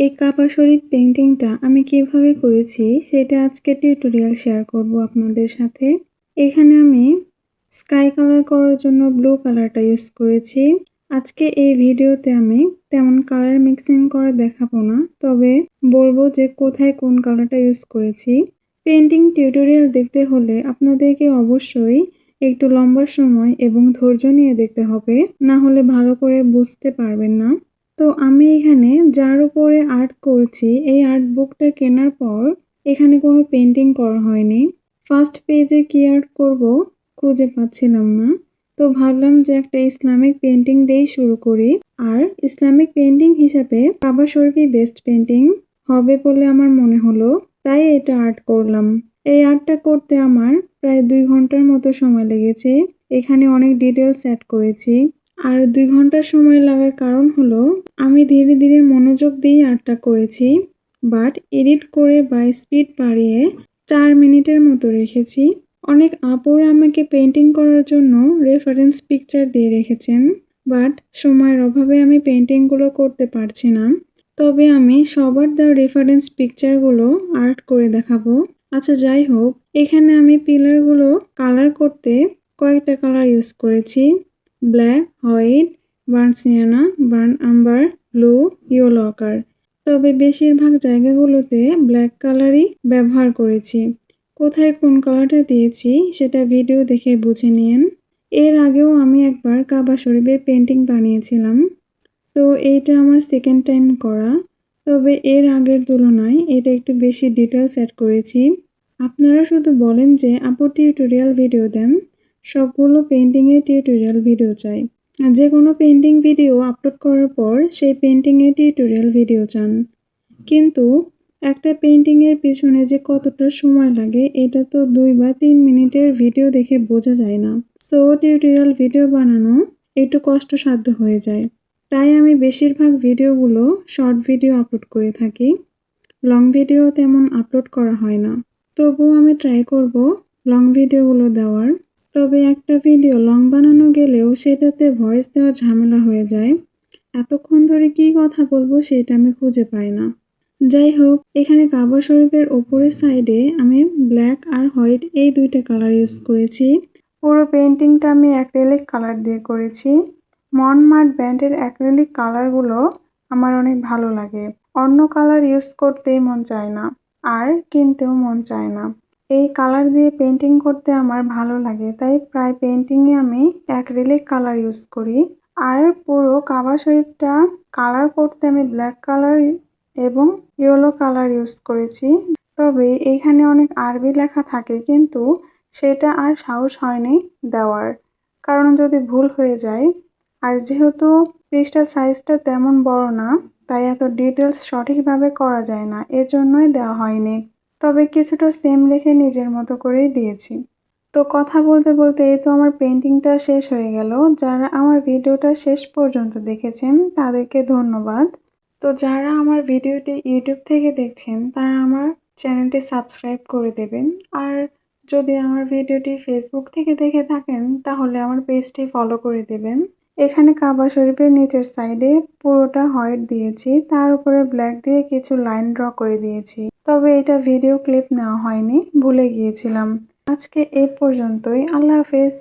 এই কাবা শরীফ পেইন্টিংটা আমি কিভাবে করেছি সেটা আজকে টিউটোরিয়াল শেয়ার করব আপনাদের সাথে। এখানে আমি স্কাই কালার করার জন্য ব্লু কালারটা ইউজ করেছি। আজকে এই ভিডিওতে আমি তেমন কালার মিক্সিং করে দেখাবো না, তবে বলবো যে কোথায় কোন কালারটা ইউজ করেছি। পেইন্টিং টিউটোরিয়াল দেখতে হলে আপনাদেরকে অবশ্যই একটু লম্বা সময় এবং ধৈর্য নিয়ে দেখতে হবে, না হলে ভালো করে বুঝতে পারবেন না। তো আমি এখানে যার উপরে আর্ট করছি, এই আর্ট বুকটা কেনার পর এখানে কোনো পেইন্টিং করা হয়নি। ফার্স্ট পেজে কি আর্ট করব খুঁজে পাচ্ছিলাম না, তো ভাবলাম যে একটা ইসলামিক পেইন্টিং দিয়েই শুরু করি। আর ইসলামিক পেইন্টিং হিসাবে কাবা শরীফই বেস্ট পেইন্টিং হবে বলে আমার মনে হলো, তাই এটা আর্ট করলাম। এই আর্টটা করতে আমার প্রায় 2 ঘন্টার মতো সময় লেগেছে। এখানে অনেক ডিটেলস অ্যাড করেছি। আর 2 ঘন্টা সময় লাগার কারণ হলো আমি ধীরে ধীরে মনোযোগ দিয়ে আর্টটা করেছি, বাট এডিট করে বা স্পিড বাড়িয়ে 4 মিনিটের মতো রেখেছি। অনেক আপুরা আমাকে পেইন্টিং করার জন্য রেফারেন্স পিকচার দিয়ে রেখেছেন, বাট সময়ের অভাবে আমি পেইন্টিংগুলো করতে পারছি না। তবে আমি সবার দেওয়া রেফারেন্স পিকচারগুলো আর্ট করে দেখাবো। আচ্ছা, যাই হোক, এখানে আমি পিলারগুলো কালার করতে কয়েকটা কালার ইউজ করেছি: black, white, burnt sienna, burnt umber, blue, yellow ochre. তবে বেশিরভাগ জায়গাগুলোতে ব্ল্যাক কালারই ব্যবহার করেছি। কোথায় কোন কালারটা দিয়েছি সেটা ভিডিও দেখে বুঝে নিন। এর আগেও আমি একবার কাবা শরীফের পেইন্টিং বানিয়েছিলাম, তো এইটা আমার সেকেন্ড টাইম করা। তবে এর আগের তুলনায় এটা একটু বেশি ডিটেলস অ্যাড করেছি। আপনারা শুধু বলেন যে আপু টিউটোরিয়াল ভিডিও দেন, সবগুলো পেইন্টিংয়ের টিউটোরিয়াল ভিডিও চাই। যে কোনো পেইন্টিং ভিডিও আপলোড করার পর সেই পেইন্টিংয়ের টিউটোরিয়াল ভিডিও চান, কিন্তু একটা পেইন্টিংয়ের পিছনে যে কতটা সময় লাগে এটা তো 2 বা 3 মিনিটের ভিডিও দেখে বোঝা যায় না। সো টিউটোরিয়াল ভিডিও বানানো একটু কষ্টসাধ্য হয়ে যায়, তাই আমি বেশিরভাগ ভিডিওগুলো শর্ট ভিডিও আপলোড করে থাকি। লং ভিডিও তেমন আপলোড করা হয় না, তবুও আমি ট্রাই করব লং ভিডিওগুলো দেওয়ার। তবে একটা ভিডিও লং বানানো গেলেও সেটাতে ভয়েস দেওয়া ঝামেলা হয়ে যায়। এতক্ষণ ধরে কী কথা বলবো সেটা আমি খুঁজে পাই না। যাই হোক, এখানে কাবা শরীফের ওপরের সাইডে আমি ব্ল্যাক আর হোয়াইট এই 2টা কালার ইউজ করেছি। পুরো পেইন্টিংটা আমি অ্যাক্রিলিক কালার দিয়ে করেছি। মনমার্ট ব্র্যান্ডের অ্যাক্রিলিক কালারগুলো আমার অনেক ভালো লাগে। অন্য কালার ইউজ করতেই মন চায় না, আর কিনতেও মন চায় না। এই কালার দিয়ে পেইন্টিং করতে আমার ভালো লাগে, তাই প্রায় পেইন্টিংয়ে আমি অ্যাক্রিলিক কালার ইউজ করি। আর পুরো কাবা শরীফটা কালার করতে আমি ব্ল্যাক কালার এবং ইয়েলো কালার ইউজ করেছি। তবে এখানে অনেক আরবি লেখা থাকে, কিন্তু সেটা আর সাহস হয়নি দেওয়ার, কারণ যদি ভুল হয়ে যায়। আর যেহেতু পৃষ্ঠার সাইজটা তেমন বড় না, তাই এত ডিটেলস সঠিকভাবে করা যায় না, এজন্যই দেওয়া হয়নি। তবে কিছুটা সেম রেখে নিজের মতো করেই দিয়েছি। তো কথা বলতে বলতে এই তো আমার পেইন্টিংটা শেষ হয়ে গেল। যারা আমার ভিডিওটা শেষ পর্যন্ত দেখেছেন তাদেরকে ধন্যবাদ। তো যারা আমার ভিডিওটি ইউটিউব থেকে দেখছেন তারা আমার চ্যানেলটি সাবস্ক্রাইব করে দেবেন। আর যদি আমার ভিডিওটি ফেসবুক থেকে দেখে থাকেন তাহলে আমার পেজটি ফলো করে দেবেন। এখানে কাবা শরীফের নিচের সাইডে পুরোটা হোয়াইট দিয়েছি, তার উপরে ব্ল্যাক দিয়ে কিছু লাইন ড্র করে দিয়েছি। তবে এটা ভিডিও ক্লিপ নেওয়া হয়নি, ভুলে গিয়েছিলাম। আজকে এই পর্যন্তই। আল্লাহ হাফেজ।